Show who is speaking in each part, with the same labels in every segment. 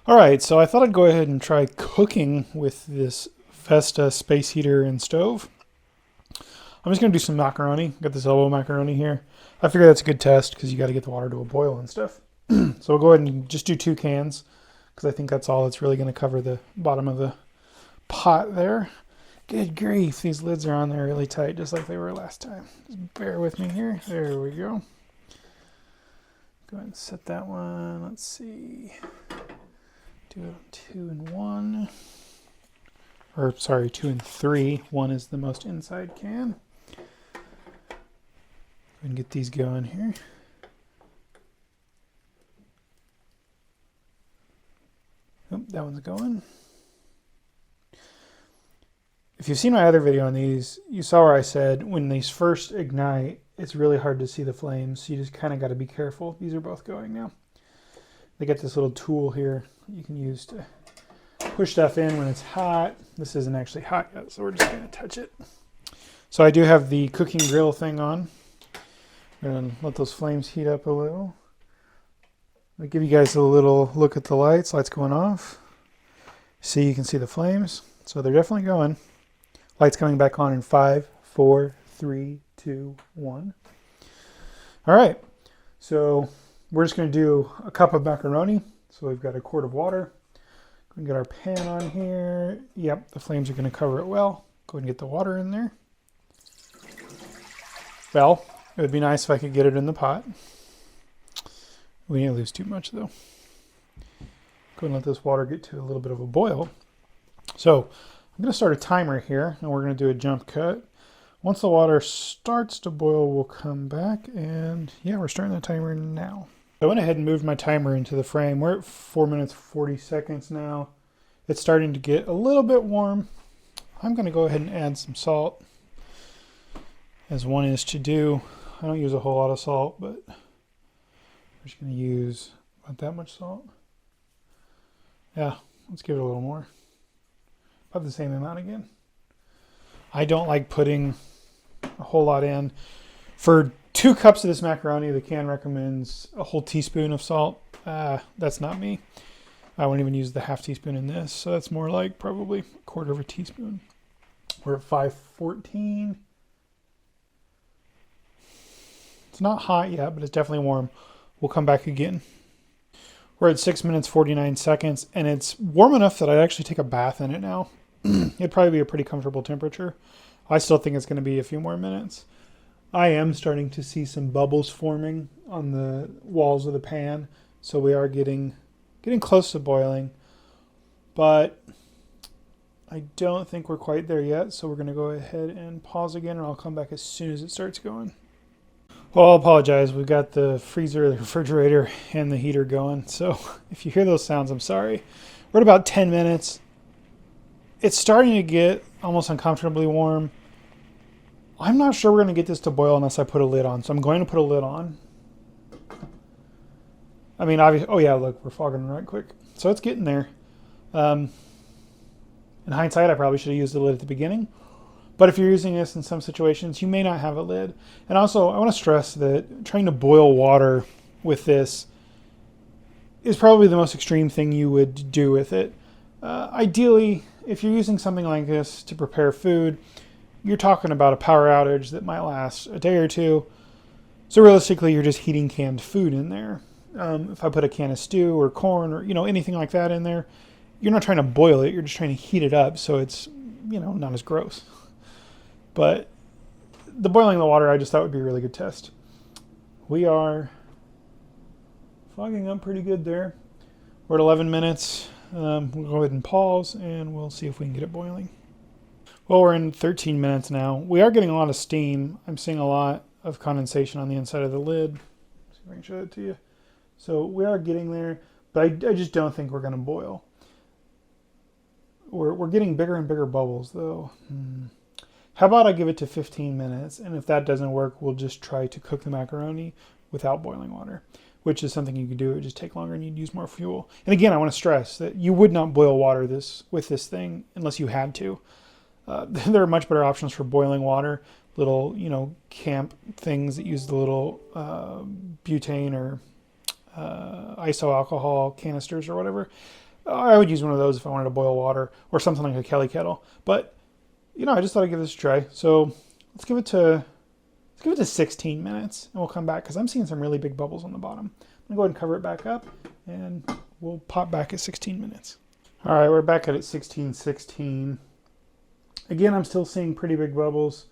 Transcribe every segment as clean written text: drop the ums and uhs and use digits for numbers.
Speaker 1: All right, so I thought I'd go ahead and try cooking with this VESTA space heater and stove. I'm just going to do some macaroni. Got this elbow macaroni here. I figure that's a good test because you got to get the water to a boil and stuff. So we'll go ahead and just do 2 cans because I think that's all that's really going to cover the bottom of the pot there. Good grief, these lids are on there really tight just like they were last time. Just bear with me here. There we go. Go ahead and set that one. Let's see. Do it on 2 and 1. Or sorry, 2 and 3. 1 is the most inside can. Go ahead and get these going here. Oh, that one's going. If you've seen my other video on these, you saw where I said when these first ignite, it's really hard to see the flames. So you just kind of got to be careful. These are both going now. They get this little tool here you can use to push stuff in when it's hot. This isn't actually hot yet, so we're just going to touch it. So I do have the cooking grill thing on. I'm going to let those flames heat up a little. I'll give you guys a little look at the lights. Lights going off. See, you can see the flames. So they're definitely going. Lights coming back on in 5, 4, 3, 2, 1. All right. So we're just going to do a cup of macaroni. So we've got a quart of water. Go ahead and get our pan on here. Yep, the flames are going to cover it well. Go ahead and get the water in there. Well, it would be nice if I could get it in the pot. We didn't lose too much though. Go ahead and let this water get to a little bit of a boil. So I'm going to start a timer here and we're going to do a jump cut. Once the water starts to boil, we'll come back and yeah, we're starting the timer now. I went ahead and moved my timer into the frame. We're at 4 minutes, 40 seconds now. It's starting to get a little bit warm. I'm going to go ahead and add some salt, as one is to do. I don't use a whole lot of salt, but we're just going to use about that much salt. Yeah, let's give it a little more. About the same amount again. I don't like putting a whole lot in. For 2 cups of this macaroni, the can recommends a whole teaspoon of salt. That's not me. I won't even use the half teaspoon in this, so that's more like probably a quarter of a teaspoon. We're at 5:14. It's not hot yet, but it's definitely warm. We'll come back again. We're at 6 minutes, 49 seconds, and it's warm enough that I'd actually take a bath in it now. It'd probably be a pretty comfortable temperature. I still think it's going to be a few more minutes. I am starting to see some bubbles forming on the walls of the pan, so we are getting close to boiling, but I don't think we're quite there yet, so we're going to go ahead and pause again, and I'll come back as soon as it starts going. Well, I'll apologize. We've got the freezer, the refrigerator, and the heater going, so if you hear those sounds, I'm sorry. We're at about 10 minutes. It's starting to get almost uncomfortably warm. I'm not sure we're going to get this to boil unless I put a lid on, so I'm going to put a lid on. I mean, obviously, oh yeah, look, we're fogging right quick. So it's getting there. In hindsight, I probably should have used the lid at the beginning. But if you're using this in some situations, you may not have a lid. And also, I want to stress that trying to boil water with this is probably the most extreme thing you would do with it. Ideally, if you're using something like this to prepare food, you're talking about a power outage that might last a day or two. So realistically, you're just heating canned food in there. If I put a can of stew or corn or anything like that in there, you're not trying to boil it. You're just trying to heat it up so it's not as gross. But the boiling the water, I just thought would be a really good test. We are fogging up pretty good there. We're at 11 minutes. We'll go ahead and pause and we'll see if we can get it boiling. Well, we're in 13 minutes now. We are getting a lot of steam. I'm seeing a lot of condensation on the inside of the lid. Let's see if I can show that to you. So we are getting there, but I just don't think we're going to boil. We're getting bigger and bigger bubbles, though. How about I give it to 15 minutes, and if that doesn't work, we'll just try to cook the macaroni without boiling water, which is something you could do. It would just take longer and you'd use more fuel. And again, I want to stress that you would not boil water with this thing unless you had to. There are much better options for boiling water. Little, camp things that use the little butane or iso alcohol canisters or whatever. I would use one of those if I wanted to boil water or something like a Kelly kettle. But I just thought I'd give this a try. So let's give it to 16 minutes, and we'll come back because I'm seeing some really big bubbles on the bottom. I'm gonna go ahead and cover it back up, and we'll pop back at 16 minutes. All right, we're back at 16:16. Again, I'm still seeing pretty big bubbles,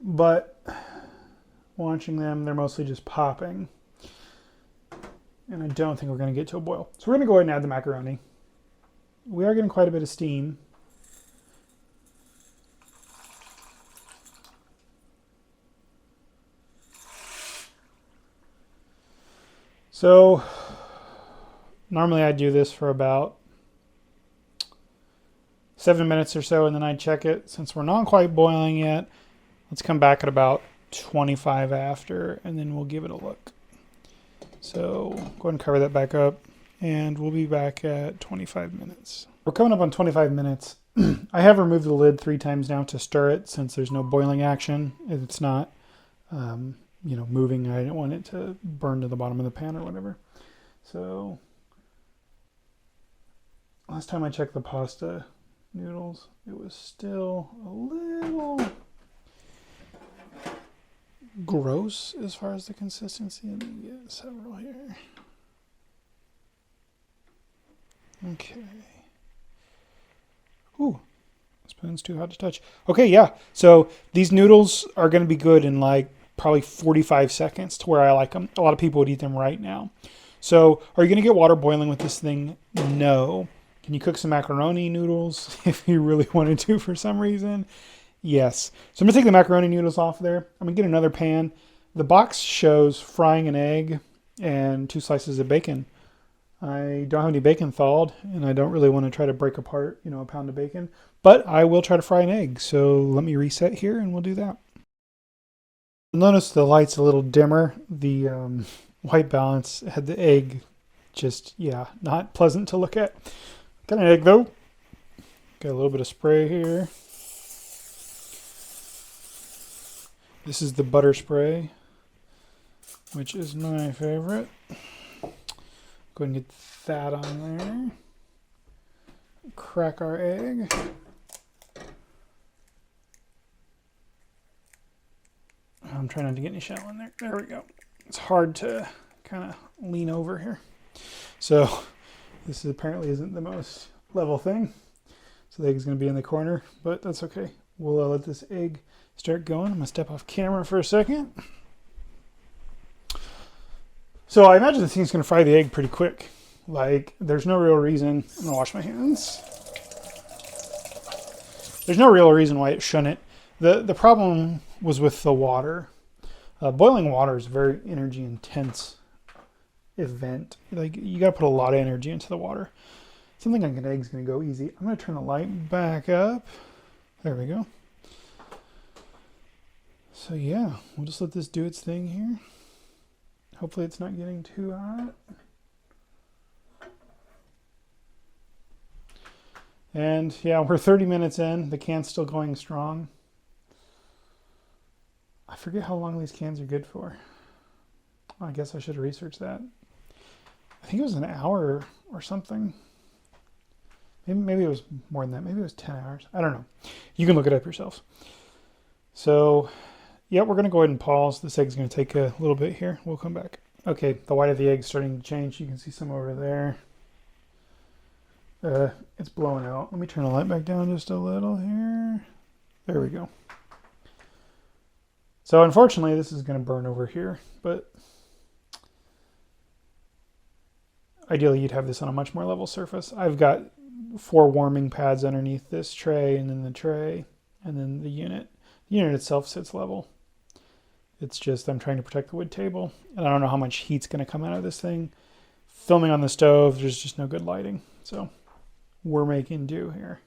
Speaker 1: but watching them, they're mostly just popping. And I don't think we're going to get to a boil. So we're going to go ahead and add the macaroni. We are getting quite a bit of steam. So normally I do this for about 7 minutes or so, and then I check it. Since we're not quite boiling yet, let's come back at about 25 after, and then we'll give it a look. So go ahead and cover that back up, and we'll be back at 25 minutes. We're coming up on 25 minutes. I have removed the lid 3 times now to stir it, since there's no boiling action. It's not, moving. I didn't want it to burn to the bottom of the pan or whatever. So last time I checked the pasta noodles, it was still a little gross as far as the consistency. Let me get several here. Okay. Ooh, spoon's too hot to touch. Okay, yeah. So these noodles are going to be good in like probably 45 seconds to where I like them. A lot of people would eat them right now. So are you going to get water boiling with this thing? No. Can you cook some macaroni noodles if you really wanted to for some reason? Yes. So I'm going to take the macaroni noodles off there. I'm going to get another pan. The box shows frying an egg and 2 slices of bacon. I don't have any bacon thawed, and I don't really want to try to break apart, a pound of bacon. But I will try to fry an egg. So let me reset here, and we'll do that. Notice the light's a little dimmer. The white balance had the egg just, not pleasant to look at. Got an egg, though. Got a little bit of spray here. This is the butter spray, which is my favorite. Go ahead and get that on there. Crack our egg. I'm trying not to get any shell in there. There we go. It's hard to kind of lean over here. So this apparently isn't the most level thing. So the egg is going to be in the corner, but that's okay. We'll let this egg start going. I'm going to step off camera for a second. So I imagine this thing's going to fry the egg pretty quick. Like, there's no real reason. I'm going to wash my hands. There's no real reason why it shouldn't. The problem was with the water. Boiling water is a very energy intense event. Like, you got to put a lot of energy into the water. Something like an egg's going to go easy. I'm going to turn the light back up. There we go. So yeah, we'll just let this do its thing here. Hopefully it's not getting too hot. And yeah, we're 30 minutes in. The can's still going strong. I forget how long these cans are good for. I guess I should have researched that. I think it was an hour or something. Maybe it was more than that. Maybe it was 10 hours. I don't know. You can look it up yourselves. So yeah, we're going to go ahead and pause. This egg's going to take a little bit here. We'll come back. Okay, the white of the egg is starting to change. You can see some over there. It's blowing out. Let me turn the light back down just a little here. There we go. So unfortunately, this is going to burn over here, but ideally you'd have this on a much more level surface. I've got 4 warming pads underneath this tray, and then the tray, and then the unit. The unit itself sits level. It's just I'm trying to protect the wood table, and I don't know how much heat's going to come out of this thing. Filming on the stove, there's just no good lighting, so we're making do here.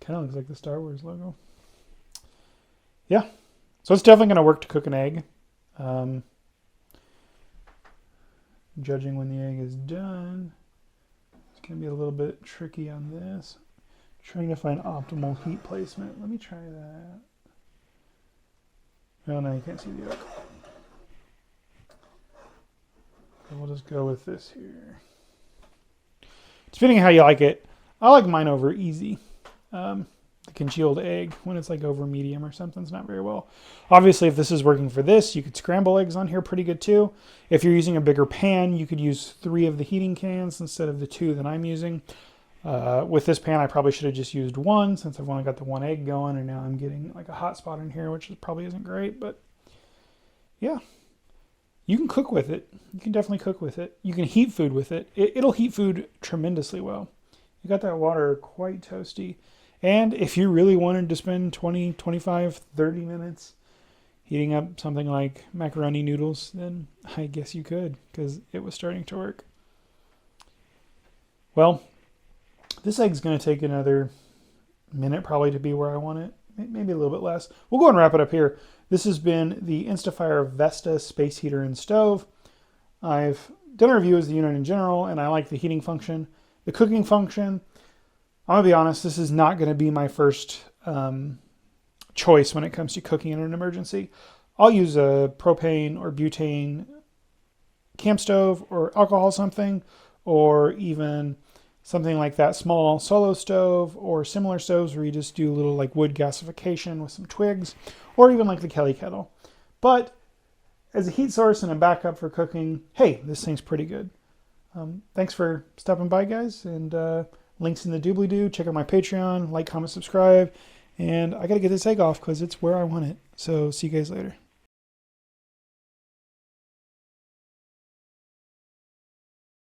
Speaker 1: Kind of looks like the Star Wars logo. Yeah, so it's definitely going to work to cook an egg. Judging when the egg is done, it's going to be a little bit tricky on this. Trying to find optimal heat placement. Let me try that. Oh no, you can't see the yolk. So we'll just go with this here. depending on how you like it. I like mine over easy. The congealed egg, when it's like over medium or something, it's not very well. Obviously, if this is working for this, you could scramble eggs on here pretty good too. If you're using a bigger pan, you could use 3 of the heating cans instead of the 2 that I'm using. With this pan, I probably should have just used 1 since I've only got the 1 egg going, and now I'm getting like a hot spot in here, which probably isn't great, but yeah. You can cook with it. You can definitely cook with it. You can heat food with it. It'll heat food tremendously well. You got that water quite toasty. And if you really wanted to spend 20, 25, 30 minutes heating up something like macaroni noodles, then I guess you could, because it was starting to work. Well, this egg's going to take another minute probably to be where I want it. Maybe a little bit less. We'll go and wrap it up here. This has been the Instafire VESTA space heater and stove. I've done a review as the unit in general, and I like the heating function. The cooking function, I'm going to be honest, this is not going to be my first choice when it comes to cooking in an emergency. I'll use a propane or butane camp stove or alcohol something, or even something like that small solo stove or similar stoves where you just do a little like wood gasification with some twigs, or even like the Kelly kettle. But as a heat source and a backup for cooking, hey, this thing's pretty good. Thanks for stopping by, guys, and links in the doobly-doo. Check out my Patreon, like, comment, subscribe, and I got to get this egg off because it's where I want it. So see you guys later.